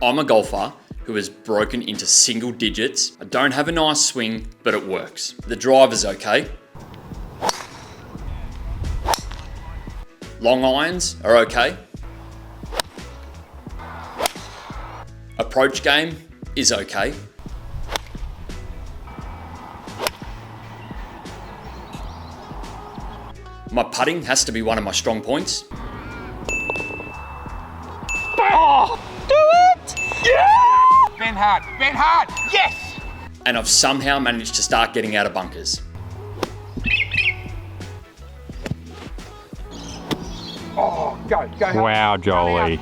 I'm a golfer who has broken into single digits. I don't have a nice swing, but it works. The drive is okay. Long irons are okay. Approach game is okay. My putting has to be one of my strong points. Oh, do it! Yeah! Bend hard, yes! And I've somehow managed to start getting out of bunkers. Oh, go. Wow, Jolie.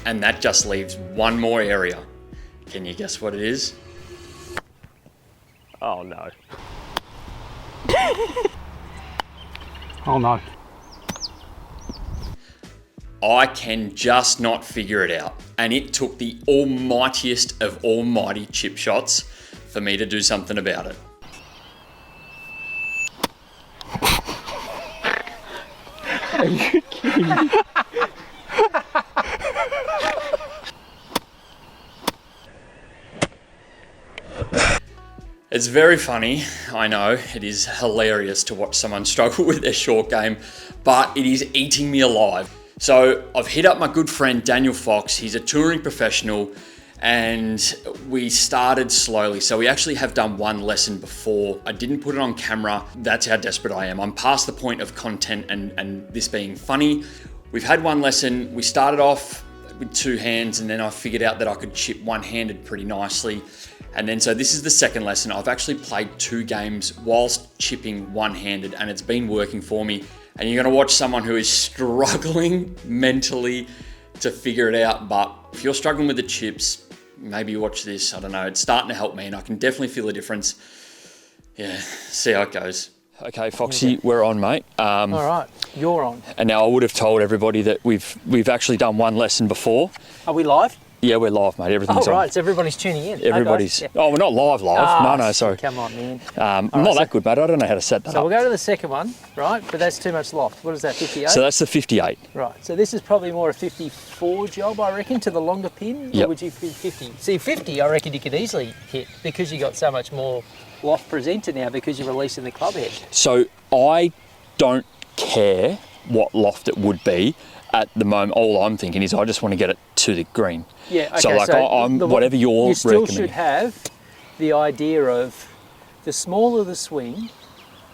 And that just leaves one more area. Can you guess what it is? Oh, no. Oh, no. I can just not figure it out. And it took the almightiest of almighty chip shots for me to do something about it. Are you kidding me? It's very funny, I know. It is hilarious to watch someone struggle with their short game, but it is eating me alive. So I've hit up my good friend Daniel Fox. He's a touring professional, and we started slowly. So we actually have done one lesson before. I didn't put it on camera. That's how desperate I am. I'm past the point of content and this being funny. We've had one lesson. We started off with two hands, and then I figured out that I could chip one-handed pretty nicely. And then, so this is the second lesson. I've actually played 2 games whilst chipping one-handed, and it's been working for me. And you're gonna watch someone who is struggling mentally to figure it out. But if you're struggling with the chips, maybe watch this. I don't know, it's starting to help me, and I can definitely feel a difference. Yeah, see how it goes. Okay, Foxy, we're on, mate. All right, you're on. And now I would have told everybody that we've actually done one lesson before. Are we live? Yeah, we're live, mate. Everything's on. on. Right, so everybody's tuning in. Everybody's. Okay. Yeah. Oh, we're not live. No, sorry. Come on, man. I'm not that good, mate. I don't know how to set that up. So we'll go to the second one, right? But that's too much loft. What is that, 58? So that's the 58. Right. So this is probably more a 54 job, I reckon, to the longer pin. Yep. Or would you fit 50? See, 50, I reckon you could easily hit because you got so much more loft presenter now because you're releasing the club head. So I don't care what loft it would be at the moment. All I'm thinking is I just want to get it to the green. Yeah, okay. So like I'm whatever you're you still recommending. should have the idea of the smaller the swing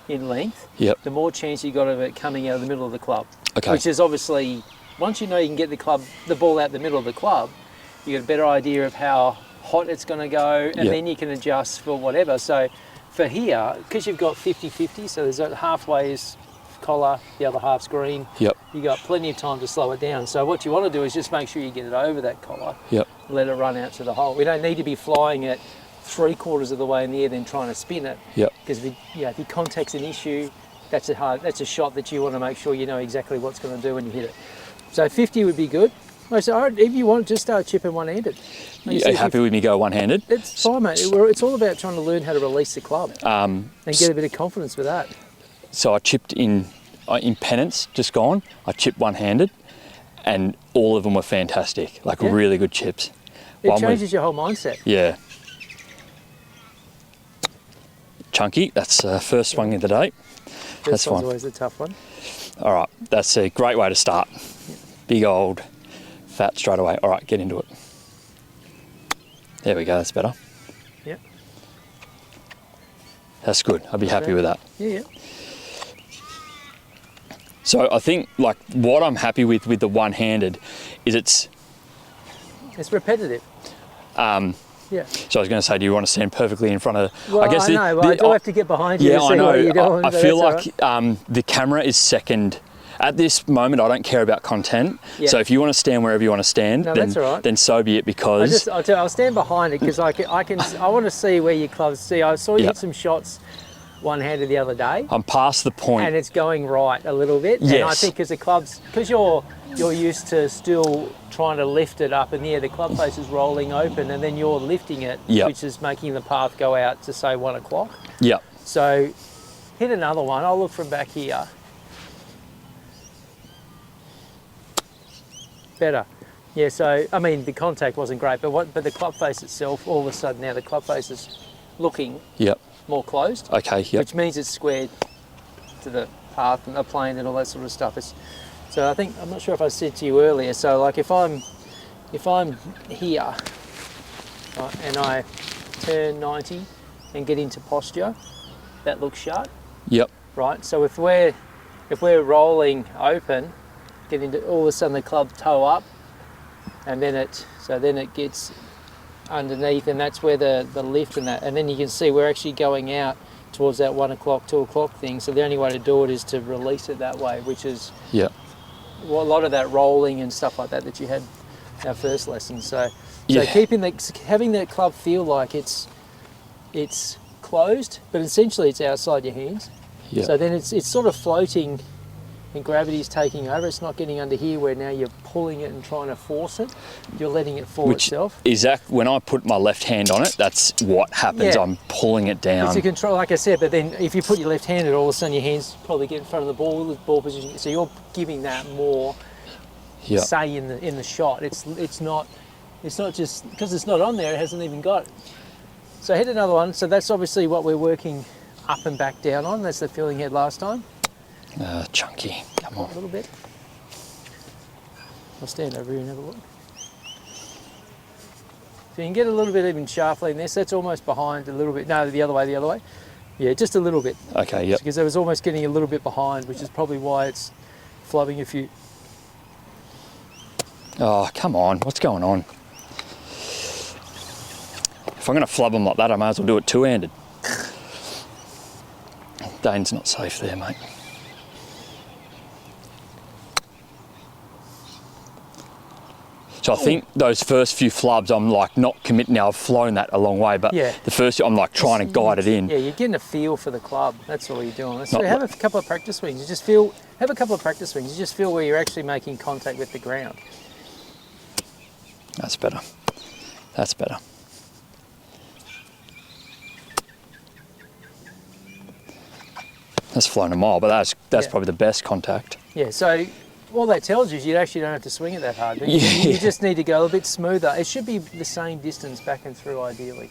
in length, Yep. the more chance you got of it coming out of the middle of the club. Okay. Which is obviously, once you know you can get the ball out the middle of the club, you get a better idea of how hot it's going to go, and then you can adjust for whatever. So for here, because you've got 50-50, so there's a halfway is collar, the other half's green. Yep. You got plenty of time to slow it down. So what you want to do is just make sure you get it over that collar. Yep. Let it run out to the hole. We don't need to be flying it 3/4 of the way in the air, then trying to spin it. Yep. Because if your contact's an issue, that's a shot that you want to make sure you know exactly what's going to do when you hit it. So 50 would be good. So if you want, just start chipping one-handed. You're happy with me go one-handed? It's fine, mate. It's all about trying to learn how to release the club and get a bit of confidence with that. So I chipped in Pennants, just gone. I chipped one-handed, and all of them were fantastic. Like really good chips. It changes your whole mindset. Yeah. Chunky, that's first swing of the day. First one's always the tough one. All right, that's a great way to start. Big old fat straight away. All right, get into it. There we go, that's better. Yep. That's good, I'd be happy with that. Yeah. So I think like what I'm happy with the one-handed is it's repetitive. Yeah. So I was going to say, do you want to stand perfectly in front of? Well, I guess I do have to get behind you to see what you're doing. I feel like the camera is second. At this moment, I don't care about content. Yeah. So if you want to stand wherever you want to stand, then so be it. Because I'll stand behind it because I want to see where your clubs. See, I saw you hit some shots one-handed the other day. I'm past the point. And it's going right a little bit. Yes. And I think because you're used to still trying to lift it up in the air, the club face is rolling open, and then you're lifting it, which is making the path go out to say 1 o'clock. Yeah. So hit another one. I'll look from back here. Better. Yeah, so I mean the contact wasn't great, but the club face itself, all of a sudden now the club face is looking Yep. more closed. Okay, yep. Which means it's squared to the path and the plane and all that sort of stuff. So I think, I'm not sure if I said to you earlier, so like if I'm here, right, and I turn 90 and get into posture, that looks sharp. Yep. Right, so if we're rolling open, get into all of a sudden the club toe up, and then it gets underneath, and that's where the lift and that, and then you can see we're actually going out towards that 1 o'clock, 2 o'clock thing. So the only way to do it is to release it that way, which is Yeah. well, a lot of that rolling and stuff like that you had our first lesson. So Yeah. having that club feel like it's closed, but essentially it's outside your hands. Yeah. So then it's sort of floating, and gravity's taking over. It's not getting under here where now you're pulling it and trying to force it. You're letting it fall itself. Exactly. When I put my left hand on it, that's what happens. Yeah. I'm pulling it down. It's a control, like I said, but then if you put your left hand, all of a sudden your hands probably get in front of the ball position. So you're giving that more Yeah. say in the shot. It's not just because it's not on there. It hasn't even got it. So hit another one. So that's obviously what we're working up and back down on. That's the feeling head last time. Chunky. Come A on. little bit. I'll stand over here and have a look. So you can get a little bit even sharply in this. That's almost behind a little bit. No, the other way. Yeah, just a little bit. Okay, yep. Because I was almost getting a little bit behind, which is probably why it's flubbing a few. Oh, come on. What's going on? If I'm going to flub them like that, I might as well do it two-handed. Dane's not safe there, mate. So I think those first few flubs, I'm like not committing. Now I've flown that a long way, but Yeah. the first, I'm like trying to guide it in. Yeah, you're getting a feel for the club. That's all you're doing. So Not have like- a couple of practice swings. You just feel where you're actually making contact with the ground. That's better. That's better. That's flown a mile, but that's Yeah. probably the best contact. Yeah, so all that tells you is you actually don't have to swing it that hard. You Yeah. just need to go a bit smoother. It should be the same distance back and through ideally.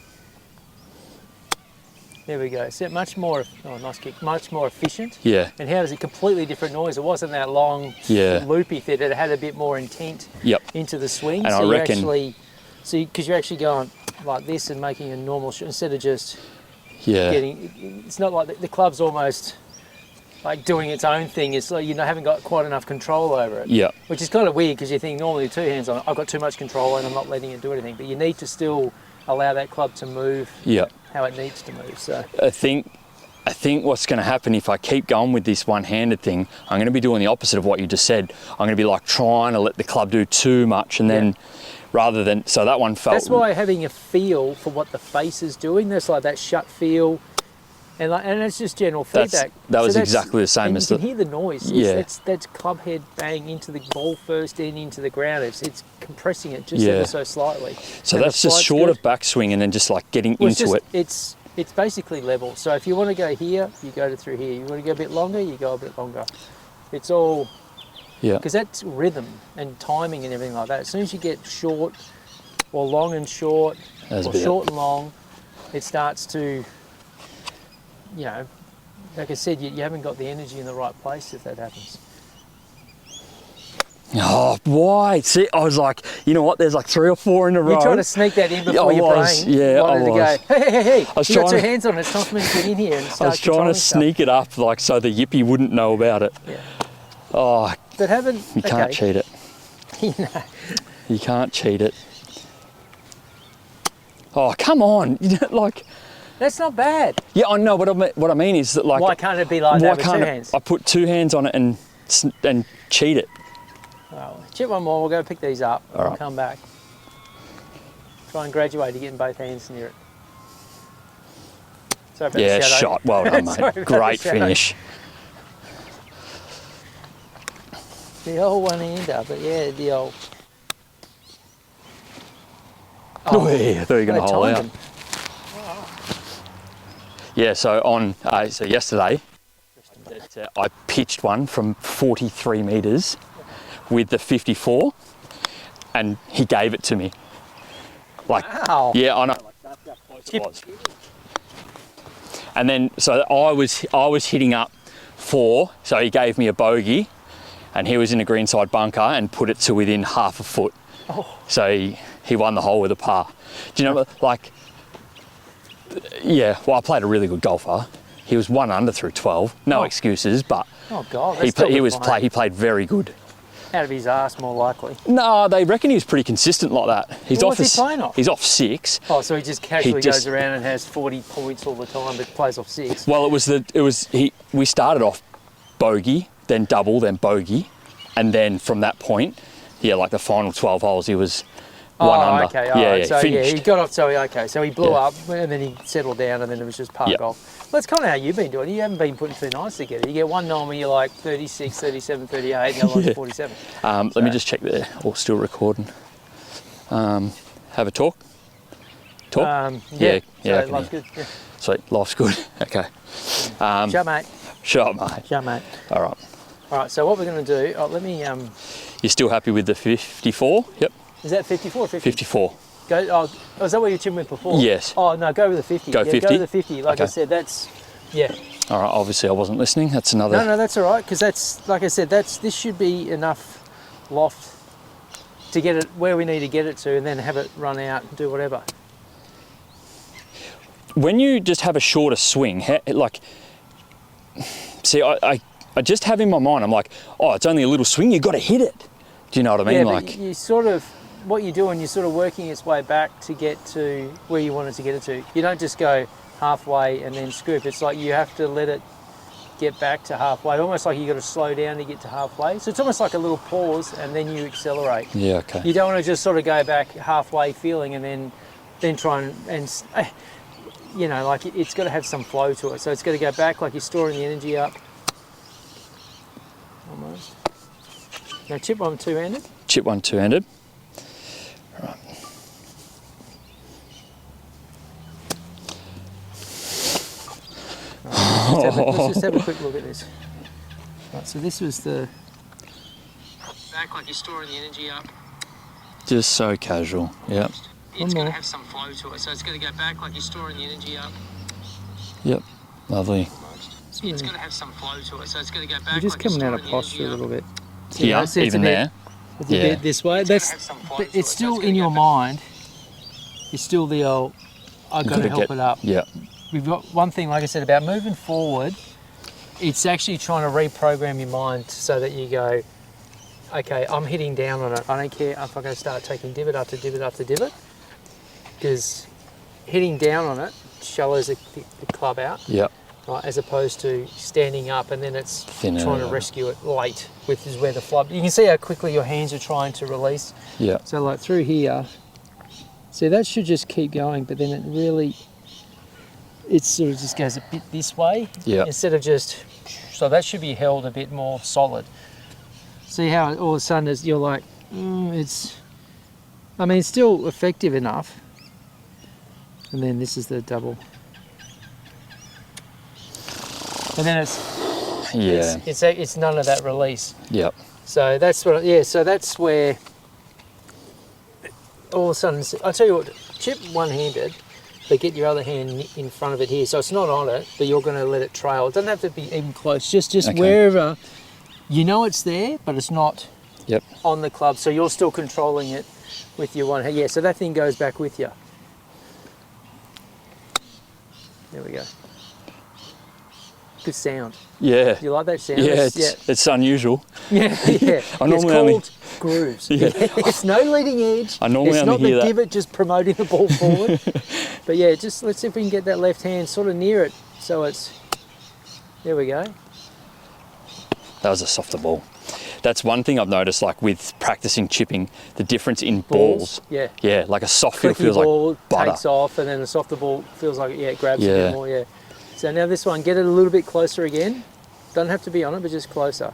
There we go. So much more, oh nice kick, much more efficient. Yeah. And how does it completely different noise? It wasn't that long, Yeah. loopy thit. It had a bit more intent Yep. into the swing. And so I you reckon- actually, because you're actually going like this and making a normal shot instead of just Yeah. getting. It's not like the club's almost like doing its own thing. It's like haven't got quite enough control over it. Yeah. Which is kind of weird because you think normally two hands on it, I've got too much control and I'm not letting it do anything. But you need to still allow that club to move Yeah. how it needs to move. So I think what's going to happen if I keep going with this one-handed thing, I'm going to be doing the opposite of what you just said. I'm going to be like trying to let the club do too much, and then rather than, so that one felt. that's why having a feel for what the face is doing, there's like that shut feel, and it's just general feedback. That was that's- exactly the same and as you can hear the noise. Yeah. That's club head bang into the ball first and into the ground. It's compressing it just Yeah. ever so slightly. So And the that's just flight's short good. of backswing and then just like getting Well, into it. It's basically level. So if you want to go here, you go through here. You want to go a bit longer, you go a bit longer. It's all Yeah. because that's rhythm and timing and everything like that. As soon as you get short or long and short There's a or bit. short and long, it starts to, like I said, you haven't got the energy in the right place if that happens. Oh, why? See, I was like, you know what? There's like 3 or 4 in a row. You're trying to sneak that in before I your was, brain yeah, wanted I to was. go, hey, was you got trying two to- hands on it. It's time for me to get in here and I start was trying to controlling stuff. sneak it up like so the yippie wouldn't know about it. Yeah. Oh, But haven't, you can't cheat it. No. You can't cheat it. Oh, come on. You know, like, That's not bad. yeah, I know, but what I mean is that like, Why can't it be like that with two hands? I put 2 hands on it and cheat it? Oh, chip one more, we'll go pick these up, All we'll right. come back. Try and graduate to getting both hands near it. Sorry about Yeah, the shadow. shot. Well done, Sorry mate. about Great the shadow. finish. The old one-hander, but yeah, the old... Oh, yeah, I thought you were going they to hole timed out. them. Yeah, so yesterday, I pitched one from 43 metres with the 54, and he gave it to me. Like, Wow. yeah, I know. Like that's how close it was. And then, so I was hitting up 4, so he gave me a bogey, and he was in a greenside bunker and put it to within half a foot. Oh. So he won the hole with a par. Do you know, like, yeah, well, I played a really good golfer. He was 1 under through 12. No excuses, but Oh God, he played very good. Out of his ass, more likely. No, they reckon he was pretty consistent like that. He's What's he playing off? He's off 6. Oh, so he just casually goes around and has 40 points all the time, but plays off 6. Well, we started off bogey, then double, then bogey, and then from that point, yeah, like the final 12 holes, he was 1 under. Okay, yeah, so finished. he got off. So he blew up, and then he settled down, and then it was just par golf. Well, that's kind of how you've been doing it. You haven't been putting 2 nights together. You get one night where you're like 36, 37, 38, and the other one's 47. Let me just check there. All still recording. Have a talk? Talk? Yeah, yeah. life's good. Yeah. Sweet, life's good. Okay. Shut, mate. Shut up, mate. Shut, mate. All right. All right, so what we're going to do, let me... You're still happy with the 54? Yep. Is that 54 or 50? 54. Go. Oh, is that what you tuned with before? Yes. Oh, no, go with the 50. Go 50? Go with the 50. Like I Okay. said, that's... Yeah. All right, obviously I wasn't listening. That's another... No, that's all right, because that's, like I said, this should be enough loft to get it where we need to get it to, and then have it run out and do whatever. When you just have a shorter swing, see, I just have in my mind, I'm like, oh, it's only a little swing, you've got to hit it. Do you know what I mean? Yeah, like, but you sort of, what you're doing, you're sort of working its way back to get to where you wanted to get it to. You don't just go halfway and then scoop. It's like you have to let it get back to halfway, almost like you got to slow down to get to halfway. So it's almost like a little pause, and then you accelerate. yeah, okay. You don't want to just sort of go back halfway feeling and then try and you know, like it's got to have some flow to it. So it's got to go back like you're storing the energy up. Almost. Now chip one two-handed. Chip one two-handed. Right. Let's just have a quick look at this. Right, so this was the back like you're storing the energy up. Just so casual, yep. It's got to have some flow to it, so it's got to go back like you're storing the energy up. Yep, lovely. It's got to have some flow to it, so it's got to go back. You're just like coming you're out of posture a little bit. So yeah, even there. It's a bit this way. It's still in your mind. It's still the old, I've got to help it up. Yeah. We've got one thing, like I said, about moving forward, it's actually trying to reprogram your mind so that you go, okay, I'm hitting down on it. I don't care if I'm going to start taking divot after divot after divot, because hitting down on it shallows the club out, Yep. right, as opposed to standing up and then it's Thinner. trying to rescue it late, which is where the flub. You can see how quickly your hands are trying to release. Yeah. So like through here, see that should just keep going, but then it sort of just goes a bit this way, Yeah. instead of just, so that should be held a bit more solid. See how all of a sudden you're like, it's still effective enough. And then this is the double. And then it's none of that release. Yep. So that's so that's where all of a sudden, I'll tell you what, chip one-handed, but get your other hand in front of it here. So it's not on it, but you're going to let it trail. It doesn't have to be even close, just okay. Wherever, you know it's there, but it's not on the club. So you're still controlling it with your one hand. Yeah, so that thing goes back with you. There we go. Good sound. Yeah. You like that sound? Yeah, it's unusual. Yeah, yeah. I normally it's called grooves. Yeah. It's no leading edge. I normally it's only not hear the that. divot just promoting the ball forward. But yeah, just let's see if we can get that left hand sort of near it. So it's, there we go. That was a softer ball. That's one thing I've noticed, like with practicing chipping, the difference in balls. Yeah. Yeah, like a soft feel Clicky feels ball like butter. takes off, and then the softer ball feels like it grabs a bit more. Yeah. So now this one, get it a little bit closer again. Doesn't have to be on it, but just closer.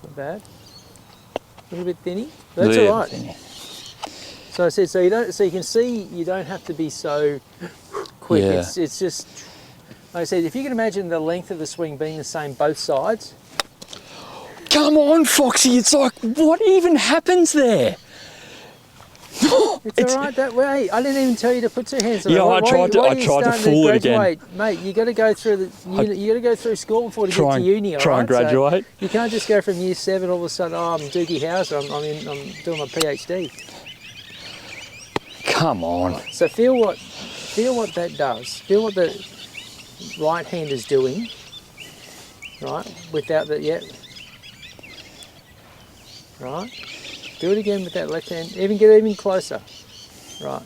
Not bad. A little bit thinny. That's all right. Thinny. So I said, so you can see you don't have to be so quick. Yeah. It's just, like I said, if you can imagine the length of the swing being the same both sides. Come on, Foxy. It's like, what even happens there? It's all right that way. I didn't even tell you to put 2 hands on it. Yeah, I tried to fool it again. Mate, you got to go through you got to go through school before to get to uni. Try and graduate. So you can't just go from year 7 all of a sudden. Oh, I'm Doogie Howser. I'm doing my PhD. Come on. So feel what that does. Feel what the right hand is doing. Right, without that yet. Right. Do it again with that left hand. Get even closer. Right.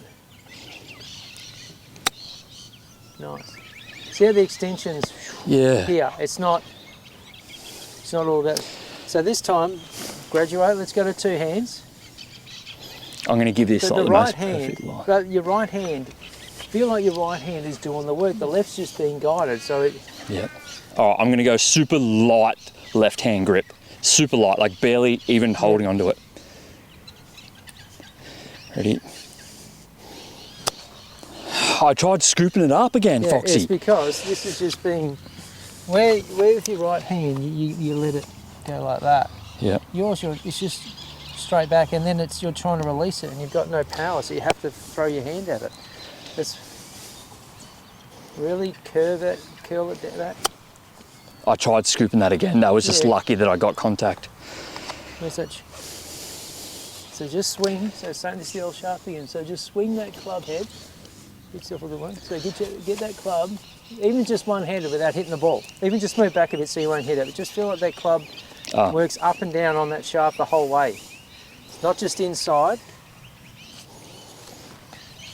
Nice. See how the extensions here. It's not all that. So this time, graduate. Let's go to 2 hands. I'm going to give this so like the most right hand. perfect line. But your right hand. Feel like your right hand is doing the work. The left's just being guided. So it. Yeah. All right. I'm going to go super light left hand grip. Super light, like barely even holding onto it. Ready? I tried scooping it up again, Yeah, Foxy. it's because this is just being, where with your right hand, you let it go like that. Yeah. It's just straight back, and then you're trying to release it, and you've got no power, so you have to throw your hand at it. It's really curl it back. I tried scooping that again. That was just lucky that I got contact. Where's that? So just swing. So same as the old sharp again. So just swing that club head. Get yourself a good one. So get that club, even just one-handed without hitting the ball. Even just move back a bit so you won't hit it. But just feel like that club works up and down on that shaft the whole way. It's not just inside.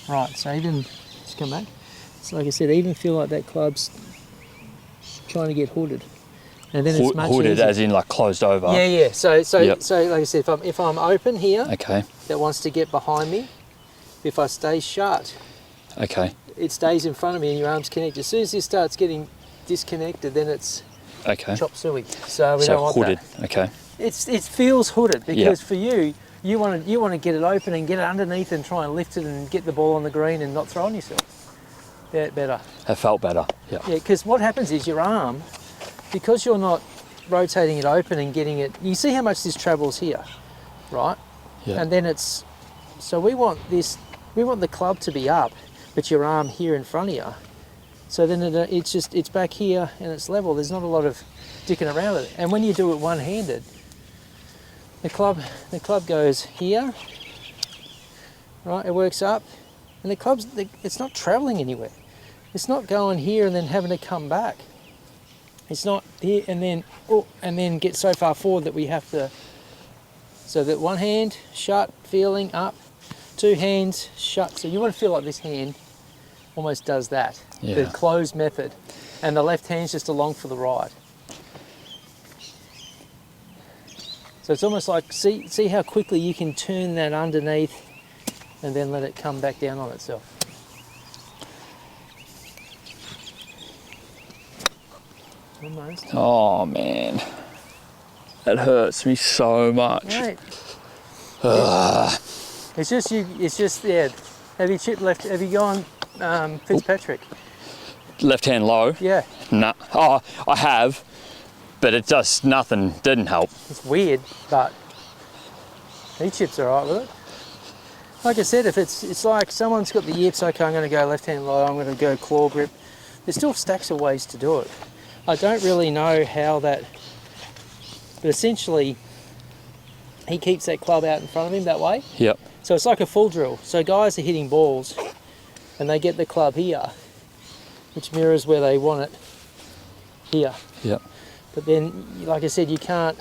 Right. So even just come back. So like I said, even feel like that club's trying to get hooded. And then it's much hooded easier. as in like closed over. Yeah. So like I said, if I'm open here, Okay. that wants to get behind me, if I stay shut, Okay. it stays in front of me and your arms connect. As soon as this starts getting disconnected, then it's Okay. chop suey. So we don't want hooded. that. Okay. It feels hooded because for you want to get it open and get it underneath and try and lift it and get the ball on the green and not throw on yourself. Yeah, better. That felt better. Yeah. Yeah, because what happens is your arm, because you're not rotating it open and getting it, you see how much this travels here, right? Yeah. And then so we want the club to be up, but your arm here in front of you. So then it's back here and it's level. There's not a lot of dicking around with it. And when you do it one-handed, the club goes here, right? It works up, and it's not traveling anywhere. It's not going here and then having to come back. It's not here and then get so far forward that we have to. So that one hand shut, feeling up, 2 hands shut. So you want to feel like this hand almost does that, the closed method, and the left hand's just along for the ride. So it's almost like see how quickly you can turn that underneath, and then let it come back down on itself. Almost. Oh man, that hurts me so much. Right. It's just Have you chipped left? Have you gone Fitzpatrick? Left hand low. Yeah. Nah. Oh, I have, but it just nothing. Didn't help. It's weird, but he chips all right with it. Like I said, if it's like someone's got the yips, okay, I'm going to go left hand low. I'm going to go claw grip. There's still stacks of ways to do it. I don't really know how that, but essentially he keeps that club out in front of him that way. Yep. So it's like a full drill. So guys are hitting balls and they get the club here, which mirrors where they want it here. Yep. But then, like I said, you can't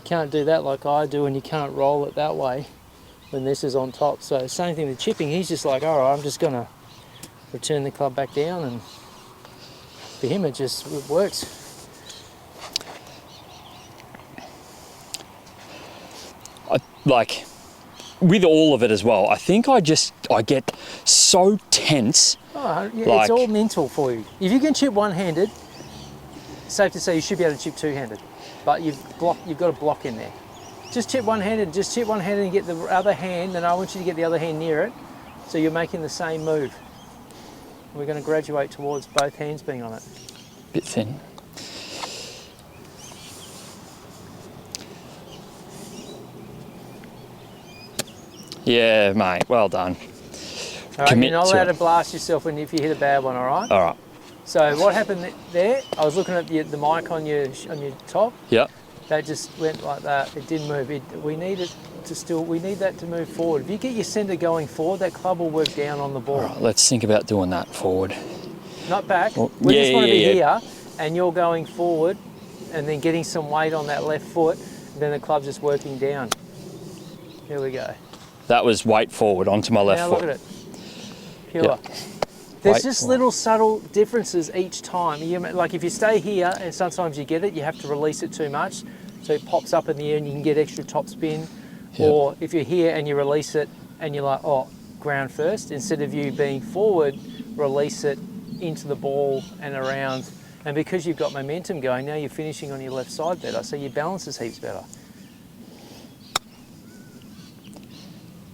do that like I do, and you can't roll it that way when this is on top. So same thing with chipping. He's just like, all right, I'm just going to return the club back down, and for him it works. Like with all of it as well, I think I get so tense. Oh, yeah, it's all mental for you. If you can chip one-handed, safe to say you should be able to chip two-handed, but you've got a block in there. Just chip one-handed, and get the other hand, and I want you to get the other hand near it, so you're making the same move. We're going to graduate towards both hands being on it. Bit thin. Yeah, mate. Well done. All right, Commit you're not to allowed it. to blast yourself if you hit a bad one, all right? All right. So what happened there, I was looking at the mic on your top. Yep. That just went like that. It didn't move. We need that to move forward. If you get your centre going forward, that club will work down on the ball. All right, let's think about doing that forward. Not back. Well, We yeah, just want to yeah, be yeah. here, and you're going forward, and then getting some weight on that left foot. And then the club's just working down. Here we go. That was weight forward onto my left Now foot. look at it. Pure. Yep. There's Weight just forward. little subtle differences each time. Like if you stay here and sometimes you get it, you have to release it too much. So it pops up in the air and you can get extra top spin. Yep. Or if you're here and you release it and you're like, oh, ground first, instead of you being forward, release it into the ball and around. And because you've got momentum going, now you're finishing on your left side better. So your balance is heaps better.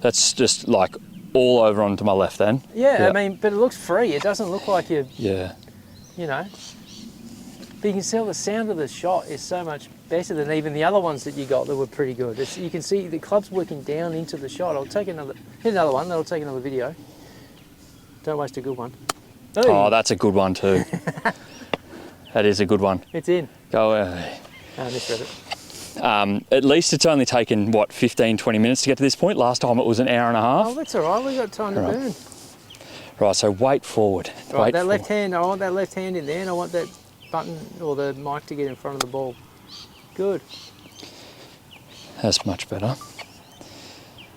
That's just like all over onto my left then. Yeah, Yep. I mean, but it looks free. It doesn't look like you're, Yeah. you know. But you can tell the sound of the shot is so much better than even the other ones that you got that were pretty good. You can see the club's working down into the shot. I'll take hit another one. That'll take another video. Don't waste a good one. Oh, that's a good one too. That is a good one. It's in. Go. I misread it. At least it's only taken, what, 15, 20 minutes to get to this point. Last time it was an hour and a half. Oh, that's all right. We've got time to All right. burn. Right, so weight forward. Right, Weight that forward. left hand, I want that left hand in there, and I want that button or the mic to get in front of the ball. Good. That's much better.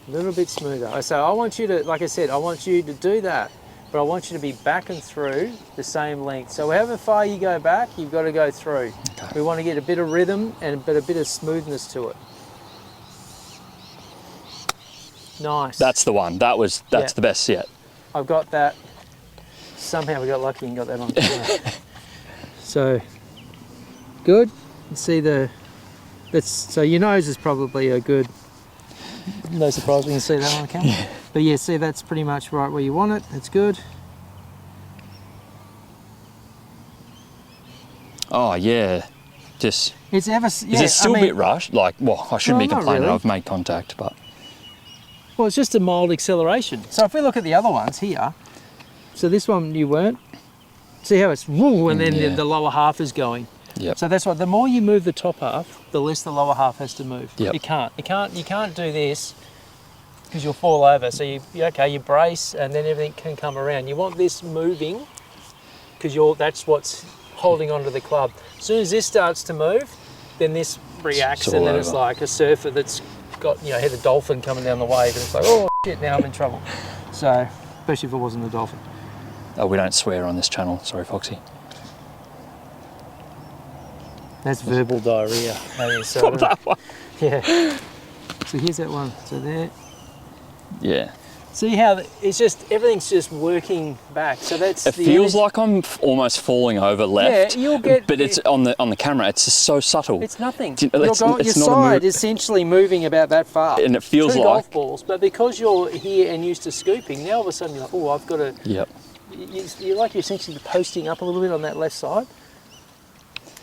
A little bit smoother. So I want you to, like I said, I want you to do that, but I want you to be back and through the same length. So however far you go back, you've got to go through. Okay. We want to get a bit of rhythm and a bit of smoothness to it. Nice. That's the one. That's Yeah. the best yet. I've got that. Somehow we got lucky and got that on camera. So, good. You see so your nose is probably a good, no surprise we can see that on the camera. Yeah. But yeah, see that's pretty much right where you want it. That's good. Oh, yeah. Just, It's ever, is yeah, it still I a mean, bit rushed? Like, well, I shouldn't No, be not complaining. really. I've made contact, but well, it's just a mild acceleration. So if we look at the other ones here, so this one you weren't. See how it's woo, and then Yeah. the lower half is going. yep. So that's why the more you move the top half, the less the lower half has to move. Yep. You can't do this because you'll fall over. So you brace and then everything can come around. You want this moving because that's what's holding onto the club. As soon as this starts to move, then this reacts It's and all then it's over. like a surfer that's got had a dolphin coming down the wave and it's like, oh shit, now I'm in trouble. So especially if it wasn't a dolphin. Oh, we don't swear on this channel. Sorry, Foxy. That's verbal diarrhea. Oh, yeah, so I don't- That one. yeah. So here's that one. So there. Yeah. See how it's just everything's just working back. So that's It the feels energy- like I'm almost falling over left. Yeah, you'll get- But it's on the camera. It's just so subtle. it's nothing. Do you know, Your it's not a side move. essentially moving about that far. And it feels Two like- golf balls, but because you're here and used to scooping, now all of a sudden you're like, oh, I've got to. Yep. You're essentially posting up a little bit on that left side.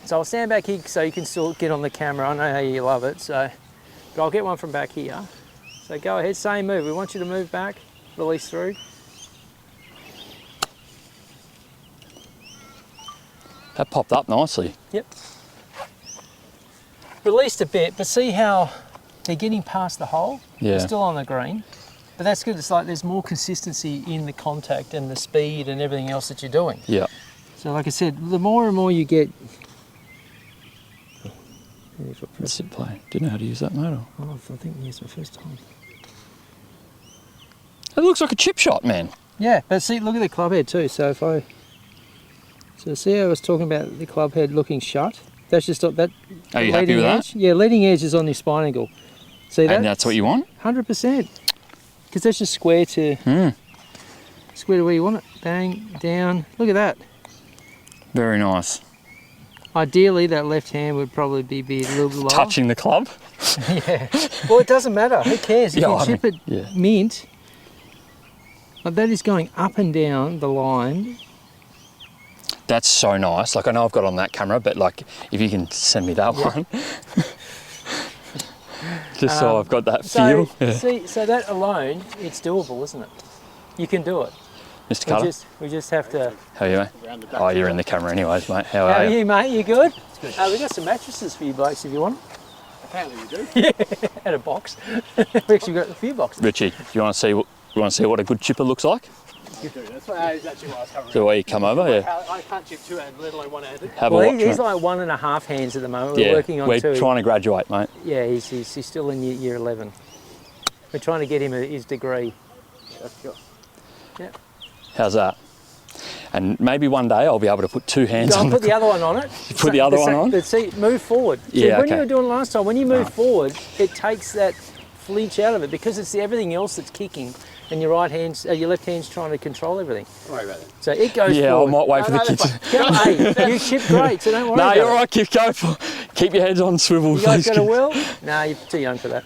So I'll stand back here so you can still get on the camera. I know how you love it. So, but I'll get one from back here. So go ahead, same move. We want you to move back, release through. That popped up nicely. Yep. Released a bit, but see how they're getting past the hole? Yeah. They're still on the green. But that's good. It's like there's more consistency in the contact and the speed and everything else that you're doing. Yeah. So like I said, the more and more you get... What's it play? Do you know how to use that motor? Oh, I think it's my first time. It looks like a chip shot, man. Yeah, but see, look at the club head too. So see how I was talking about the club head looking shut? That's just that. Are you happy with that? edge, yeah, leading edge is on your spine angle. See that? And that's what you want? 100%. Because that's just square to where you want it. Bang, down. Look at that. Very nice. Ideally, that left hand would probably be a little bit lower. Touching the club? Yeah. Well, it doesn't matter. Who cares? If Yeah, you I chip mean, it yeah. mint, but that is going up and down the line. That's so nice. Like, I know I've got on that camera, but like, if you can send me that one. Just so I've got that So, feel. Yeah. see, so that alone, it's doable, isn't it? You can do it. Mr. Cutter, We just have to. how are you, mate? Oh, you're in the camera anyways, mate. How How are are you? you, mate? You good? We've got some mattresses for you blokes if you want. Apparently you do. Yeah, and a box. We actually got a few boxes. Richie, do you want to see what a good chipper looks like? That's actually what I was covering. So where you come over, yeah. I can't chip two-handed, let alone one-handed. Have a Well, watch, he's mate. like 1.5 hands at the moment. Yeah, We're working on we're 2. trying to graduate, mate. Yeah, he's still in year 11. We're trying to get him his degree. That's cool. Yeah. How's that? And maybe one day I'll be able to put 2 hands Don't on put the other one on it. Put the other one on? But see, move forward. See, Yeah, when you okay. were doing last time, when you move forward, it takes that flinch out of it because it's everything else that's kicking, and your left hand's trying to control everything. Don't worry about that. So it goes Yeah, forward. I might wait for the No, kids. Hey, you chip great, so don't worry No, about you're it. all right, keep your heads on swivel. You guys please, got a kids. will? No, you're too young for that.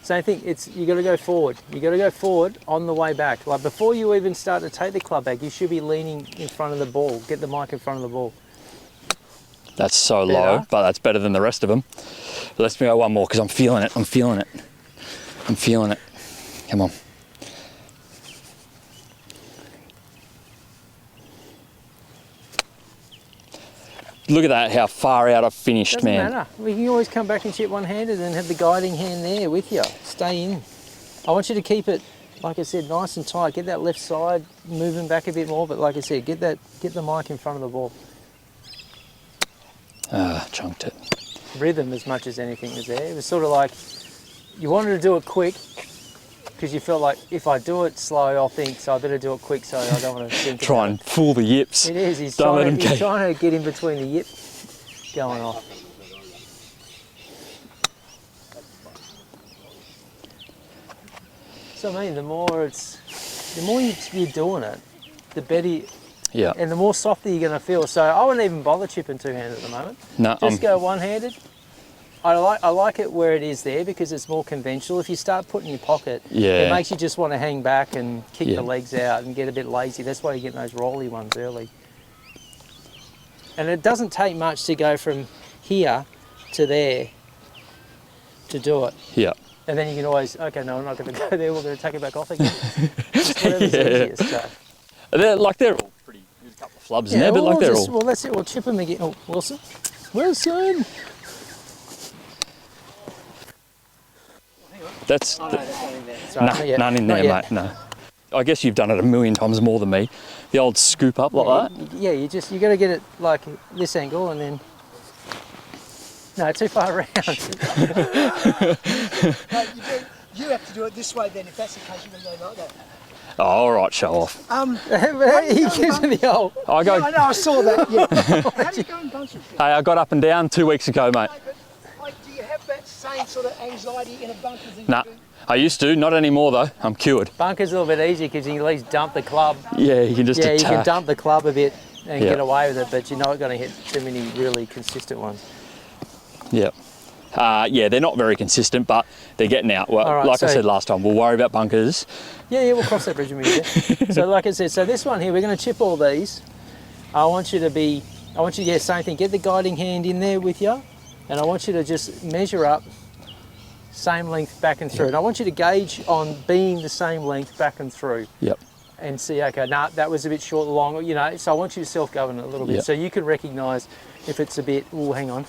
Same thing, you got to go forward. You got to go forward on the way back. Like before you even start to take the club back, you should be leaning in front of the ball. Get the mic in front of the ball. That's so Better. low, but that's better than the rest of them. Let's go one more because I'm feeling it. Come on. Look at that, how far out I've finished, Doesn't man. matter. We can always come back and chip one-handed and have the guiding hand there with you. Stay in. I want you to keep it, like I said, nice and tight. Get that left side moving back a bit more, but like I said, get the mic in front of the ball. Chunked it. Rhythm as much as anything is there. It was sort of like you wanted to do it quick because you felt like if I do it slow, I'll think, so I better do it quick so I don't want to think Try about and fool the yips. it. It is. He's Don't let him he's keep- trying to get in between the yip going off. So I mean, the more you're doing it, the better, Yeah. and the more softer you're going to feel. So I wouldn't even bother chipping two-handed at the moment. No, Just go one-handed. I like it where it is there because it's more conventional. If you start putting in your pocket, Yeah. it makes you just want to hang back and kick Yeah. the legs out and get a bit lazy. That's why you get those rolly ones early. And it doesn't take much to go from here to there to do it. Yeah. And then you can always, okay, no, I'm not going to go there. We're going to take it back off again. Just whatever's Yeah. easiest. So. They're all pretty, there's a couple of flubs in there, but we'll they're just- all... Well, that's it. We'll chip them again. Oh, Wilson. Wilson. That's... Sorry, Nah, not yet. none in Not there, yet. mate, no. I guess you've done it a million times more than me. The old scoop up like that. Yeah, you got to get it like this angle and then. No, too far around. No, you have to do it this way then, if that's the case, you're going to go like that. Oh, all right, show off. He gives me the old. I go... Yeah, I know, I saw that, yeah. How do you go in bunches? Hey, I got up and down 2 weeks ago, mate. But, like, do you have that same sort of anxiety in a bunker as you Nah, do? I used to, not anymore though. I'm cured. Bunker's a little bit easier because you can at least dump the club. Yeah, you can just Yeah, you attack. can dump the club a bit and Yeah. get away with it, but you're not going to hit too many really consistent ones. Yeah. Yeah, they're not very consistent, but they're getting out. Well, All right, like I so- said last time, we'll worry about bunkers. Yeah, we'll cross that bridge when we get there. So like I said, so this one here, we're going to chip all these. I want you, yeah, same thing. Get the guiding hand in there with you, and I want you to just measure up, same length back and through. And I want you to gauge on being the same length back and through. Yep. And see, okay, nah, that was a bit short, long, you know. So I want you to self-govern it a little bit, Yep. so you can recognise if it's a bit. Oh, hang on.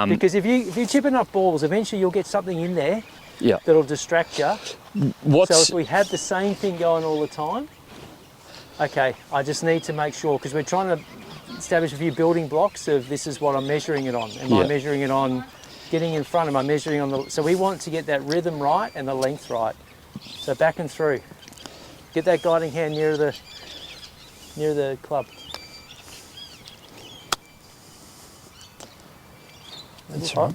Because if you chip enough balls, eventually you'll get something in there Yeah. that'll distract you. So What's if we have the same thing going all the time, okay, I just need to make sure, because we're trying to establish a few building blocks of this is what I'm measuring it on. Am I Yeah. measuring it on getting in front? Am I measuring on the... So we want to get that rhythm right and the length right. So back and through. Get that guiding hand near the club. That's right.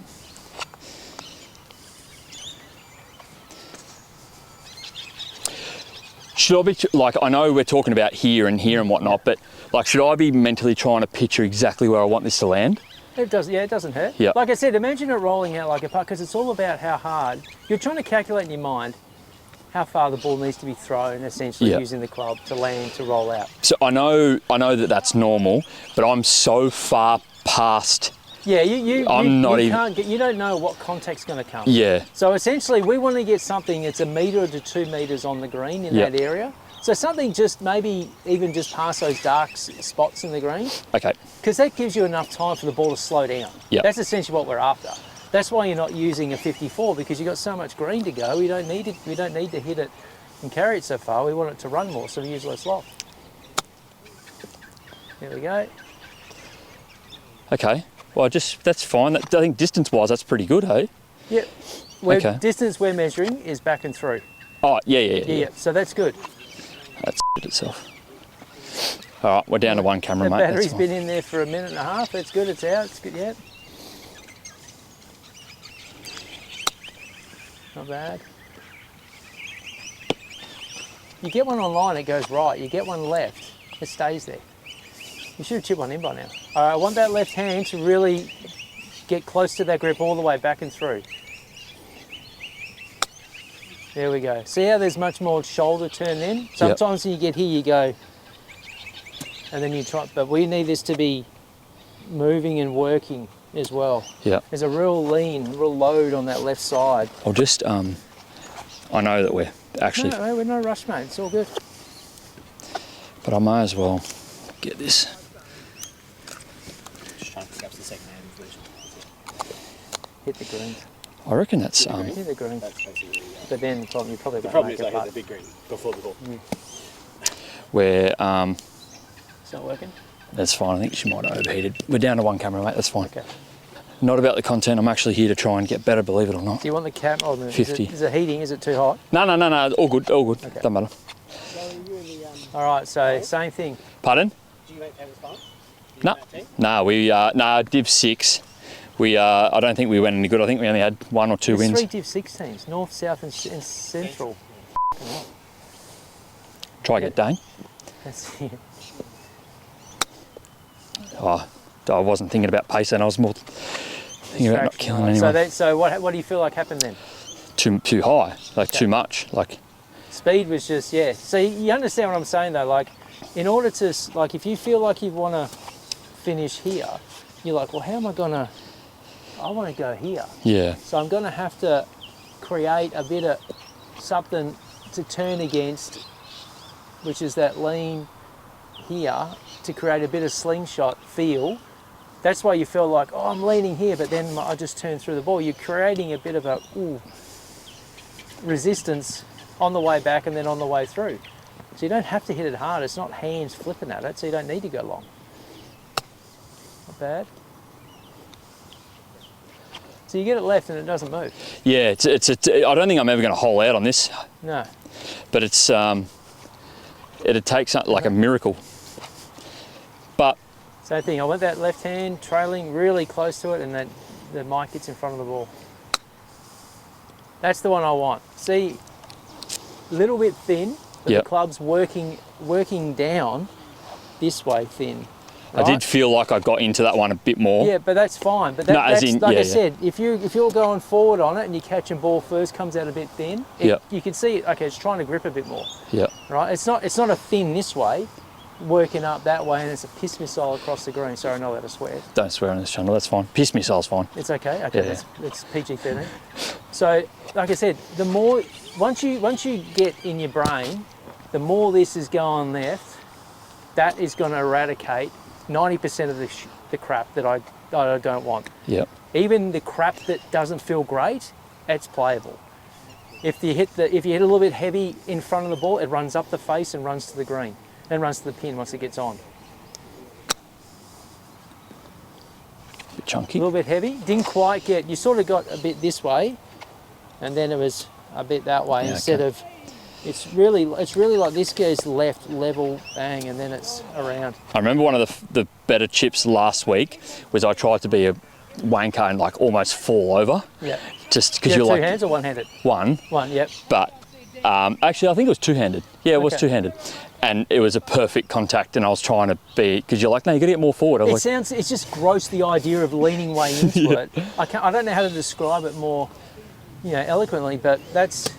Should I be like, I know we're talking about here and whatnot, but like, should I be mentally trying to picture exactly where I want this to land? It does, yeah, it doesn't hurt. Yeah. Like I said, imagine it rolling out like a puck, because it's all about how hard. You're trying to calculate in your mind how far the ball needs to be thrown, essentially, Yeah. using the club to land, to roll out. So I know that that's normal, but I'm so far past Yeah, you don't know what contact's going to come. Yeah. So essentially, we want to get something that's 1 metre to 2 metres on the green in Yep. that area. So something just maybe even just past those dark spots in the green, Okay. because that gives you enough time for the ball to slow down. Yep. That's essentially what we're after. That's why you're not using a 54, because you've got so much green to go. We don't need to hit it and carry it so far. We want it to run more, so we use less loft. There we go. Okay. Well, that's fine. I think distance-wise, that's pretty good, hey? Yep. Okay. Distance we're measuring is back and through. Oh, yeah. So that's good. That's itself. All right, we're down to one camera, The mate. battery's been in there for 1.5 minutes. That's good. It's out. It's good. Yep. Not bad. You get one online, it goes right. You get one left, it stays there. You should have chipped one in by now. All right, I want that left hand to really get close to that grip all the way back and through. There we go. See how there's much more shoulder turn then? Sometimes when you get here, you go, and then you try, but we need this to be moving and working as well. Yeah. There's a real lean, real load on that left side. I'll just, I know that we're actually, No, we're no rush, mate. It's all good. but I may as well get this. Just trying to pick up the second hand version. Hit the green. I reckon that's, Hit the green. That's basically But then you probably the won't problem make is it I hit putt. the big green before the ball. where, It's not working? that's fine. I think she might have overheated. We're down to one camera, mate. That's fine. Okay. Not about the content. I'm actually here to try and get better, believe it or not. Do you want the cam? Oh, no. 50. Is it heating? Is it too hot? No. All good. Okay. Doesn't matter. All right, so same thing. Pardon? Do you make have a fun? No, Div 6. I don't think we went any good. I think we only had 1 or 2 There's wins. 3 Div 6 teams, North, South and Central. Try get Dane. That's it. Oh, I wasn't thinking about pace then. I was more thinking about not killing anyone. So what do you feel like happened then? Too high, like too much. Like, Speed was just, yeah. So you understand what I'm saying though, like in order to, like if you feel like you want to finish here, you're like, well, how am I gonna, I want to go here. yeah, So I'm gonna have to create a bit of something to turn against, which is that lean here, to create a bit of slingshot feel. That's why you feel like, oh, I'm leaning here, but then I just turn through the ball. You're creating a bit of a resistance on the way back and then on the way through. So you don't have to hit it hard. It's not hands flipping at it, so you don't need to go long. Not bad. So you get it left and it doesn't move. yeah. I don't think I'm ever going to hole out on this, No. but it'd take something like a miracle. But Same thing. I want that left hand trailing really close to it, and then the mic gets in front of the ball. That's the one I want. See, a little bit thin, but Yep. the club's working down this way thin. I did feel like I got into that one a bit more. Yeah, but that's fine. But No, as that's in- like yeah, I yeah. said, if you're going forward on it and you're catching ball first, comes out a bit thin. Yep. You can see it. Okay, it's trying to grip a bit more. Yeah. Right. It's not a thin this way, working up that way, and it's a piss missile across the green. Sorry, I'm not allowed to swear. Don't swear on this channel. That's fine. Piss missile's fine. It's okay. Okay, Yeah. it's PG-13. So, like I said, the more once you get in your brain, the more this is going left, that is going to eradicate 90% of the crap that I don't want. Yeah. Even the crap that doesn't feel great, it's playable. If you hit a little bit heavy in front of the ball, it runs up the face and runs to the green, then runs to the pin once it gets on. Bit A chunky. little bit heavy, didn't quite get. You sort of got a bit this way, and then it was a bit that way Yeah, instead okay. of. It's really like this goes left, level, bang, and then it's around. I remember one of the better chips last week was I tried to be a wanker and like almost fall over. Yeah. Just You because have you're two like hands or one-handed? one, One. Yep. but actually I think it was two-handed. Yeah, it was Okay. two-handed. And it was a perfect contact and I was trying to be, because you're like, no, you got to get more forward. I was like, It's just gross, the idea of leaning way into it. I don't know how to describe it more, eloquently, but that's.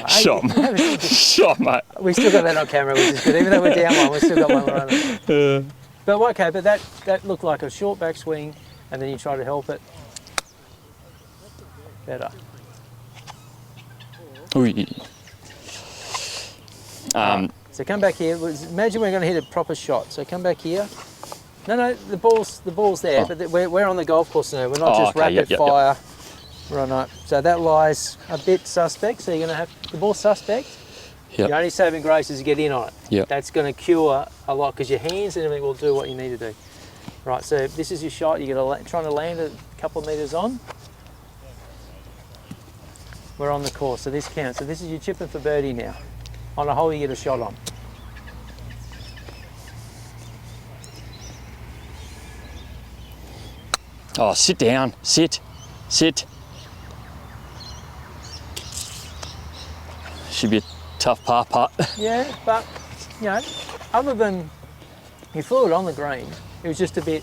shot, mate. Shot, mate. We still got that on camera, which is good. Even though we're down one, we've still got one running. But okay, but that looked like a short backswing, and then you try to help it. Better. Ooh. So come back here. Imagine we're going to hit a proper shot. So come back here. No, the ball's there, but we're on the golf course now. We're not just rapid fire. Right. So that lies a bit suspect. So you're going to have the ball suspect. Yep. Your only saving grace is to get in on it. Yep. That's going to cure a lot because your hands and everything will do what you need to do. Right. So this is your shot. You're going to trying to land a couple of meters on. We're on the course, so this counts. So this is your chipping for birdie now. On a hole you get a shot on. Oh, sit down. Sit. Should be a tough par putt. Yeah, but, other than you flew it on the green, it was just a bit...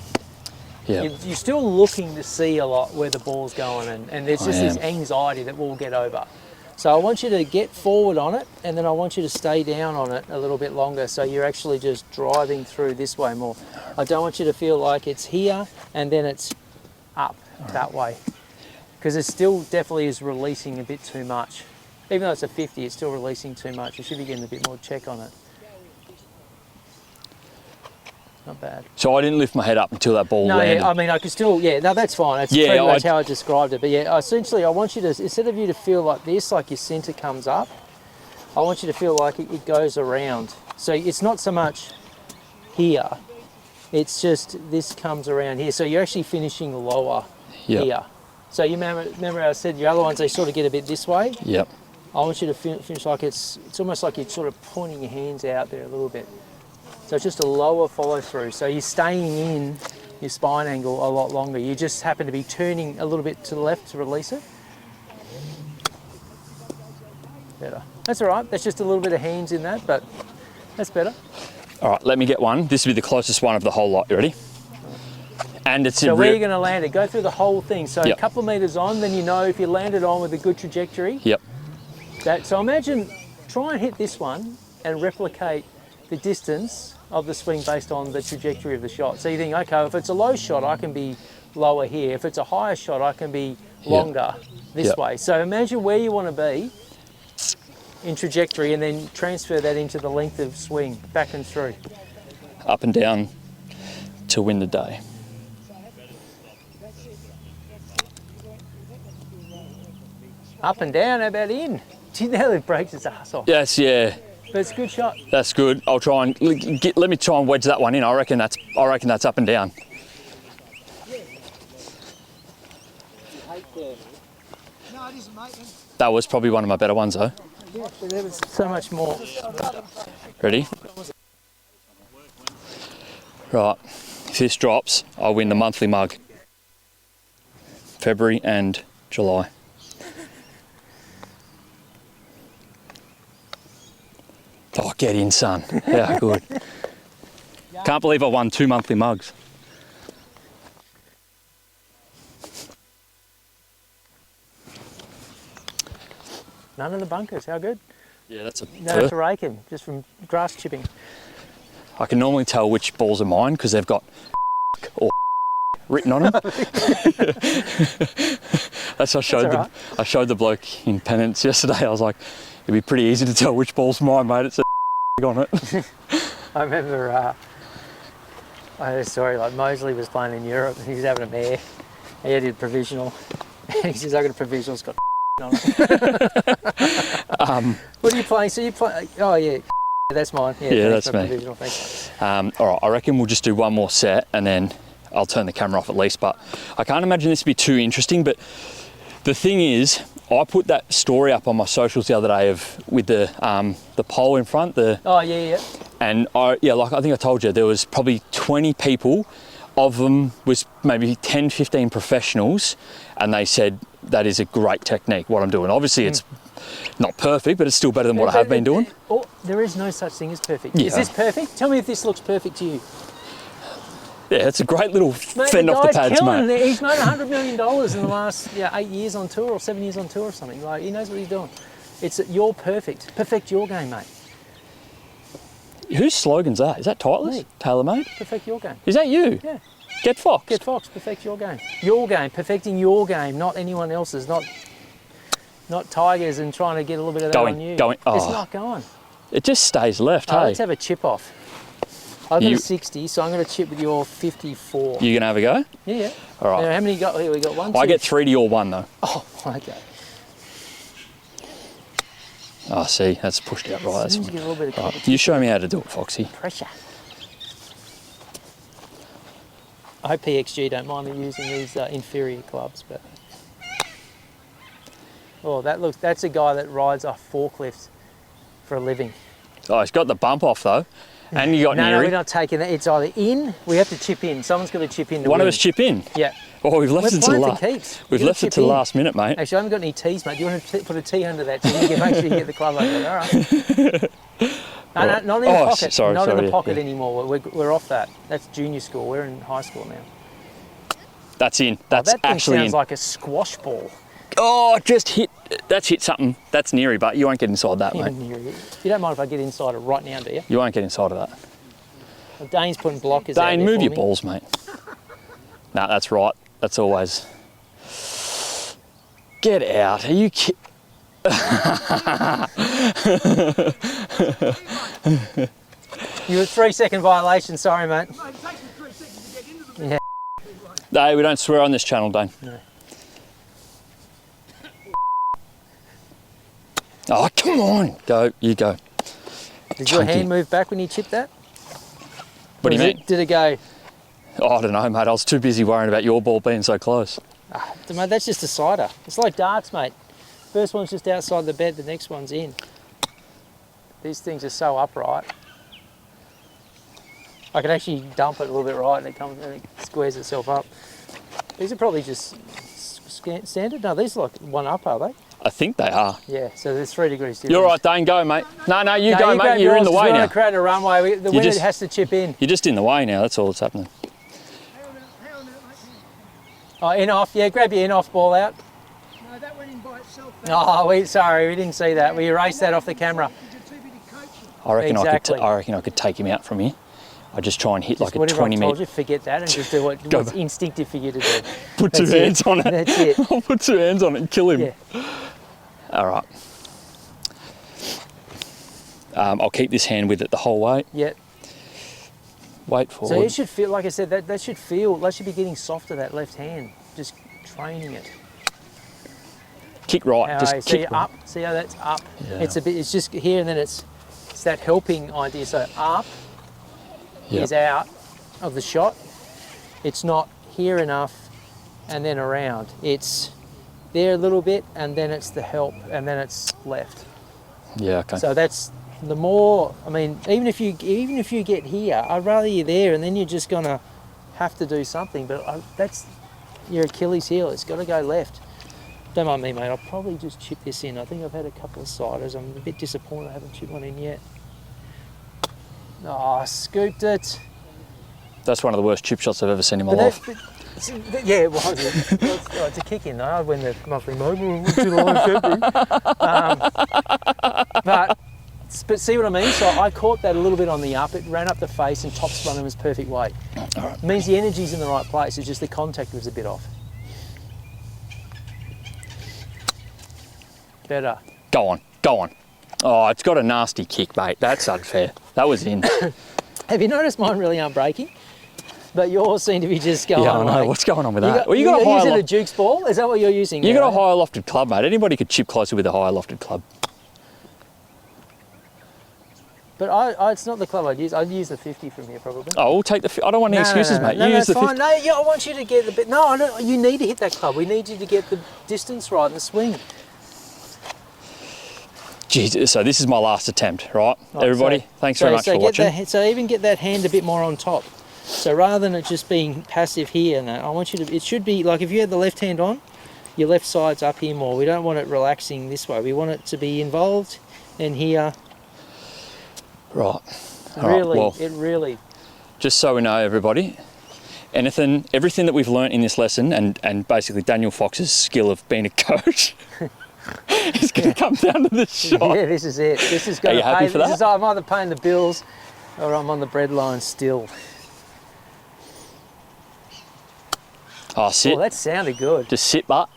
Yeah. You're still looking to see a lot where the ball's going, and there's just this anxiety that we'll get over. So I want you to get forward on it, and then I want you to stay down on it a little bit longer, so you're actually just driving through this way more. I don't want you to feel like it's here and then it's up that way, because it still definitely is releasing a bit too much. Even though it's a 50, it's still releasing too much. You should be getting a bit more check on it. Not bad. So I didn't lift my head up until that ball landed. I mean, I could still, no, that's fine. That's pretty much how I described it. But essentially, I want you to, instead of you to feel like this, like your centre comes up, I want you to feel like it goes around. So it's not so much here, it's just this comes around here. So you're actually finishing lower here. So you remember how I said your other ones, they sort of get a bit this way? Yep. I want you to finish like it's almost like you're sort of pointing your hands out there a little bit. So it's just a lower follow through. So you're staying in your spine angle a lot longer. You just happen to be turning a little bit to the left to release it. Better. That's all right. That's just a little bit of hands in that, but that's better. All right, let me get one. This will be the closest one of the whole lot. You ready? And it's so where you're going to land it. Go through the whole thing. So yep. A couple of meters on, then you know if you land it on with a good trajectory. Yep. So imagine, try and hit this one and replicate the distance of the swing based on the trajectory of the shot. So you think, okay, if it's a low shot, I can be lower here. If it's a higher shot, I can be longer this way. So imagine where you want to be in trajectory and then transfer that into the length of swing, back and through. Up and down to win the day. Up and down, how about in? Gee, now it breaks its ass off. Yes, yeah. But it's a good shot. That's good. I'll try and let me try and wedge that one in. I reckon that's up and down. No, it isn't, mate. That was probably one of my better ones though. Yeah, but there was so much more. Ready? Right. If this drops, I'll win the monthly mug. February and July. Oh, get in, son. Yeah, good. Can't believe I won 2 monthly mugs. None in the bunkers, how good? Yeah, that's a No have to rake him, just from grass chipping. I can normally tell which balls are mine because they've got or written on them. That's what I showed the bloke in Pennants yesterday. I was like, it'd be pretty easy to tell which ball's mine, mate. It's a on it. I remember I heard a story like Mosley was playing in Europe and he was having a mare. He had a provisional. And he says, I got a provisional, it's got on it. What are you playing? So you play, oh yeah, that's mine. Yeah, that's me. Provisional, thanks. All right, I reckon we'll just do one more set and then I'll turn the camera off at least, but I can't imagine this to be too interesting. But the thing is, I put that story up on my socials the other day with the pole in front. Oh yeah. And like I think I told you, there was probably 20 people. Of them was maybe 10, 15 professionals, and they said that is a great technique. What I'm doing, obviously, it's not perfect, but it's still better than what I have been doing. There is no such thing as perfect. Yeah. Is this perfect? Tell me if this looks perfect to you. Yeah, it's a great little fend off the pads, mate. He's made $100 million in the last 8 years on tour or 7 years on tour or something. Like, he knows what he's doing. You're perfect. Perfect your game, mate. Whose slogan's that? Is that Titleist? Me. TaylorMade? Perfect your game. Is that you? Yeah. Get Fox. Get Fox, perfect your game. Your game, perfecting your game, not anyone else's, not Tigers and trying to get a little bit of that on you. Going. It's Oh, not going. it just stays left, hey? Let's have a chip off. I've got You- a 60, so I'm going to chip with your 54. You gonna have a go? Yeah. All right. Now, how many you got here? We got one, I two, get 3 to your 1 though. Oh, okay. Oh, see, that's pushed out right. That's Seems to fine. get a little bit of Right, competition. you show me how to do it, Foxy. Pressure. I hope PXG don't mind me using these inferior clubs, but oh, that's a guy that rides a forklift for a living. Oh, he's got the bump off though, and you got No, Neary. we're not taking that. It's either in. We have to chip in. Someone's got to chip in. To One win. of us chip in. Yeah. Oh, we've left We're it to the playing for last. keeps. We've You left gotta it to the chip in. last minute, mate. Actually, I haven't got any tees, mate. Do you want to put a tee under that so you can make sure you get the club over there? All right. No, not in the Oh, pocket. sorry, not in the yeah, pocket yeah. anymore. We're off that. That's junior school. We're in high school now. That's in. That's that thing actually sounds in. like a squash ball. Oh, just hit. That's hit something. That's Neary, but you won't get inside that, mate. You don't mind if I get inside it right now, do you? You won't get inside of that. Well, Dane's putting blockers out Dane, there move for your me. balls, mate. No, that's right. That's always. Get out. Are you kidding? You were 3-second violation. Sorry, mate. Mate, it takes me 3 seconds to get into the Yeah. No, we don't swear on this channel, Dane. No. Oh, come on. Go. You go. Did your Chunky. hand move back when you chipped that? What do you Or mean? Did it go? Oh, I don't know, mate. I was too busy worrying about your ball being so close. Mate, that's just a sider. It's like darts, mate. First one's just outside the bed, the next one's in. These things are so upright. I can actually dump it a little bit right and it squares itself up. These are probably just standard. No, these are like one up, are they? I think they are. Yeah, so there's 3 degrees difference. You're right, Dane. Go, mate. No, you No, go, you mate. grab You're in yours the 'cause way we now. want to create a runway. The winner just- has to chip in. You're just in the way now. That's all that's happening. Hang on a minute, mate. Oh, in off. Yeah, grab your in off ball out. No, that went in by itself. Oh, sorry, we didn't see that. We erased that off the camera. Because you're too busy coaching. I reckon Exactly. I reckon I could take him out from here. I just try and hit like a Whatever 20 I told metre. you, forget that and just do what's back. instinctive for you to do. Put two That's it. hands on it. That's it. I'll put 2 hands on it and kill him. Yeah. All right. I'll keep this hand with it the whole way. Yeah. Wait So forward. it should feel, like I said, that should be getting softer, that left hand. Just training it. Kick right. How Just I- kick see up. See how that's up. Yeah. It's just here and then it's that helping idea. So up Yep. is out of the shot. It's not here enough and then around. It's there a little bit and then it's the help and then it's left. Yeah, okay. So that's the more. I mean, even if you get here, I'd rather you're there, and then you're just gonna have to do something. But that's your Achilles heel. It's got to go left. Don't mind me, mate. I'll probably just chip this in. I think I've had a couple of siders. I'm a bit disappointed I haven't chipped one in yet. Oh, I scooped it. That's one of the worst chip shots I've ever seen in my But life. yeah, it was. It's a kick in though. I win the monthly mobile. But see what I mean? So I caught that a little bit on the up. It ran up the face and top spun in its perfect way. All right. It means the energy's in the right place. It's just the contact was a bit off. Better. Go on. Oh, it's got a nasty kick, mate. That's unfair. That was in. Have you noticed mine really aren't breaking? But yours seem to be just going. Yeah, I know. like- What's going on with You that? got, Well, you you're got a higher using a loft. Duke's ball? Is that what you're using? You now, got a eh? higher lofted club, mate. Anybody could chip closer with a higher lofted club. But it's not the club I'd use. I'd use the 50 from here probably. Oh, we'll take the. I don't want any excuses, mate. No, you use that's the 50. fine. No, yeah, I want you to get the bit. No, I don't, you need to hit that club. We need you to get the distance right and the swing. Jesus, so this is my last attempt, right? Right, Everybody, so- thanks very much for watching. So even get that hand a bit more on top. So rather than it just being passive here, and I want you to. It should be like if you had the left hand on, your left side's up here more. We don't want it relaxing this way. We want it to be involved, and here. Right. All right, Really, well, it really. just so we know, everybody, everything that we've learnt in this lesson, and basically Daniel Fox's skill of being a coach, is going to come down to this shot. Yeah, this is it. This is going you to happy pay. for This that? is, I'm either paying the bills Or I'm on the bread line still. Oh, sit. Oh, that sounded good. Just sit, but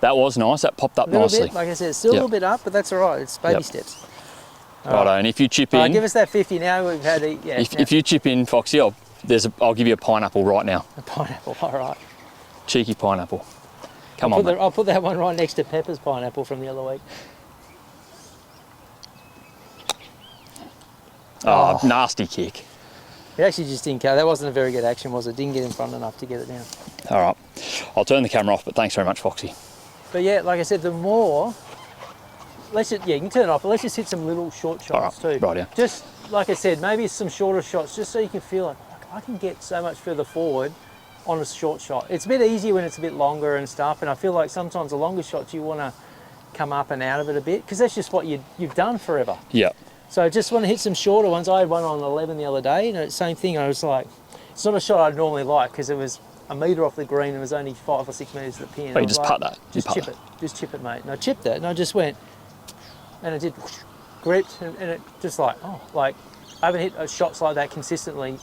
that was nice. That popped up A little nicely. bit, like I said, it's still a little bit up, but that's all right. It's baby steps. Righto, and if you chip All right, in, give us that 50 now. We've had if you chip in, Foxy, I'll give you a pineapple right now. a pineapple. All right. Cheeky pineapple. Come on, mate. I'll put that one right next to Pepper's pineapple from the other week. Oh, nasty kick. It actually just didn't go. That wasn't a very good action, was it? Didn't get in front enough to get it down. All right. I'll turn the camera off, but thanks very much, Foxy. But yeah, like I said, the more, let's just, you can turn it off, but let's just hit some little short shots too. Right, yeah. Just, like I said, maybe some shorter shots, just so you can feel like, I can get so much further forward on a short shot. It's a bit easier when it's a bit longer and stuff, and I feel like sometimes the longer shots you want to come up and out of it a bit, because that's just what you've done forever. Yeah. So I just want to hit some shorter ones. I had one on 11 the other day, and same thing. I was like, it's not a shot I'd normally like because it was a metre off the green and it was only 5 or 6 metres to the pin. But you just putt that. Just chip it. Just chip it, mate. And I chipped it, and I just went, and it did whoosh, gripped, and it just like, oh, like I haven't hit shots like that consistently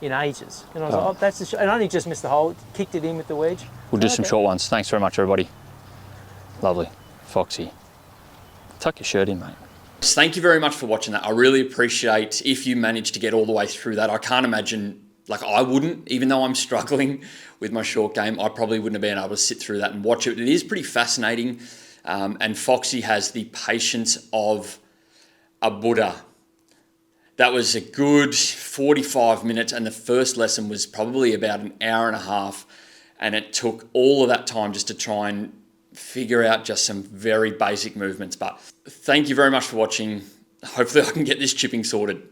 in ages. And I was like, oh, that's the shot. And I only just missed the hole, kicked it in with the wedge. We'll do some short ones. Thanks very much, everybody. Lovely. Foxy. Tuck your shirt in, mate. Thank you very much for watching that. I really appreciate if you managed to get all the way through that. I can't imagine, like I wouldn't, even though I'm struggling with my short game, I probably wouldn't have been able to sit through that and watch it. It is pretty fascinating. And Foxy has the patience of a Buddha. That was a good 45 minutes, and the first lesson was probably about an hour and a half. And it took all of that time just to try and figure out just some very basic movements. But thank you very much for watching. Hopefully I can get this chipping sorted.